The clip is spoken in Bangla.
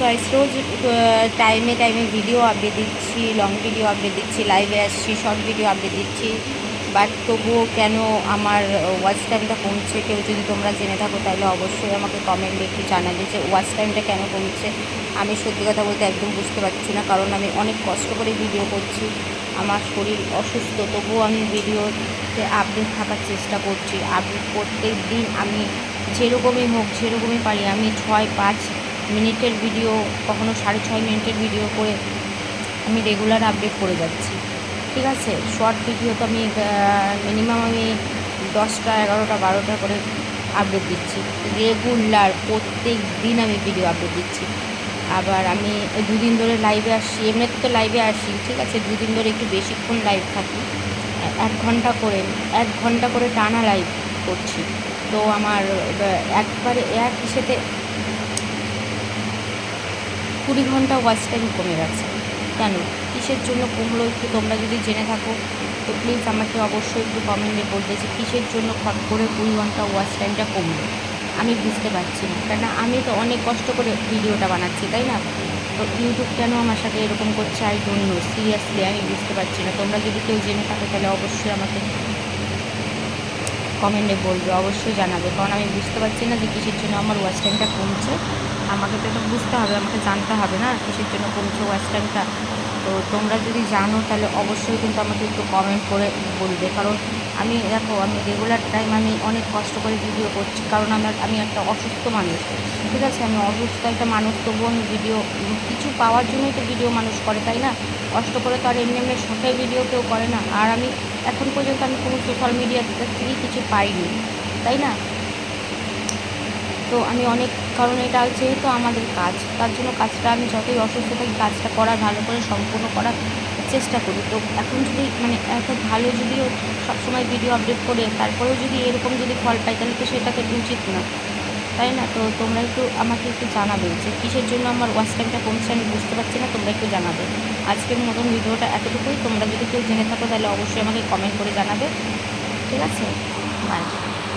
গাইস, রোজ টাইমে টাইমে ভিডিও আপডেট দিচ্ছি, লং ভিডিও আপডেট দিচ্ছি, লাইভে আসছি, শর্ট ভিডিও আপডেট দিচ্ছি, বাট তবুও কেন আমার ওয়াচ টাইমটা কমছে? কেউ যদি তোমরা জেনে থাকো তাহলে অবশ্যই আমাকে কমেন্টে একটু জানাবে যে ওয়াচ টাইমটা কেন কমছে। আমি সত্যি কথা বলতে একদম বুঝতে পারছি না, কারণ আমি অনেক কষ্ট করে ভিডিও করছি, আমার শরীর অসুস্থ, তবুও আমি ভিডিওতে আপডেট থাকার চেষ্টা করছি। আপডেট প্রত্যেক দিন আমি যেরকমই হোক, যেরকমই পারি, আমি 6-5 মিনিটের ভিডিও, কখনো 6.5 মিনিটের ভিডিও করে আমি রেগুলার আপডেট করে যাচ্ছি। ঠিক আছে, শর্ট ভিডিও তো আমি মিনিমাম আমি 10টা 11টা 12টা করে আপডেট দিচ্ছি রেগুলার, প্রত্যেক দিন আমি ভিডিও আপডেট দিচ্ছি। আবার আমি 2 দিন ধরে লাইভে আসছি, এমনিতে তো লাইভে আসি, ঠিক আছে, 2 দিন ধরে একটু বেশিক্ষণ লাইভ থাকি, 1 ঘন্টা করে টানা লাইভ করছি। তো আমার একবারে এক হিসেবে 20 ঘন্টা ওয়াচ টাইম কমে গেছে। কেন, কিসের জন্য কমলো? একটু তোমরা যদি জেনে থাকো তো প্লিজ আমাকে অবশ্যই একটু কমেন্টে বলবে যে কিসের জন্য খট করে 20 ঘন্টা ওয়াচ টাইমটা কমলো। আমি বুঝতে পারছি না, কেন আমি তো অনেক কষ্ট করে ভিডিওটা বানাচ্ছি, তাই না? তো ইউটিউব কেন আমার সাথে এরকম করছে আই ডোন্ট নো, সিরিয়াসলি আমি বুঝতে পারছি না। তোমরা যদি কেউ জেনে থাকো তাহলে অবশ্যই আমাকে কমেন্টে বলবে, অবশ্যই জানাবে, কারণ আমি বুঝতে পারছি না যে কিসের জন্য আমার ওয়াচ টাইমটা কমছে। আমাকে তো এটা বুঝতে হবে, আমাকে জানতে হবে না কিসের জন্য কমছে ওয়াচ টাইমটা। তো তোমরা যদি জানো তাহলে অবশ্যই কিন্তু আমাকে একটু কমেন্ট করে বলবে, কারণ আমি দেখো, আমি রেগুলার টাইম আমি অনেক কষ্ট করে ভিডিও করছি, কারণ আমি একটা অসুস্থ মানুষ, ঠিক আছে, আমি অসুস্থ একটা মানুষ, তবুও আমি ভিডিও, কিছু পাওয়ার জন্যই তো ভিডিও মানুষ করে, তাই না? কষ্ট করে তো আর এমনি এমনি শখের ভিডিও কেউ করে না। আর আমি এখন পর্যন্ত আমি কোনো সোশ্যাল মিডিয়া থেকে কিছু পাইনি, তাই না? তো আমি অনেক, কারণ এটা যেহেতু আমাদের কাজ, তার জন্য কাজটা আমি যতই অসুস্থ থাকি কাজটা করার, ভালো করে সম্পূর্ণ করার চেষ্টা করি। তো এখন যদি মানে এত ভালো যদিও সবসময় ভিডিও আপডেট করে তারপরেও যদি এরকম যদি ফল পাই তাহলে তো সেটা তো উচিত না, তাই না? তো তোমরা একটু আমাকে একটু জানাবে যে কিসের জন্য আমার ওয়াচ টাইমটা কমছে, আমি বুঝতে পারছি না, তোমরা একটু জানাবে। আজকের মতন ভিডিওটা এতটুকুই, তোমরা যদি কেউ জেনে থাকো তাহলে অবশ্যই আমাকে কমেন্ট করে জানাবে, ঠিক আছে? বাই।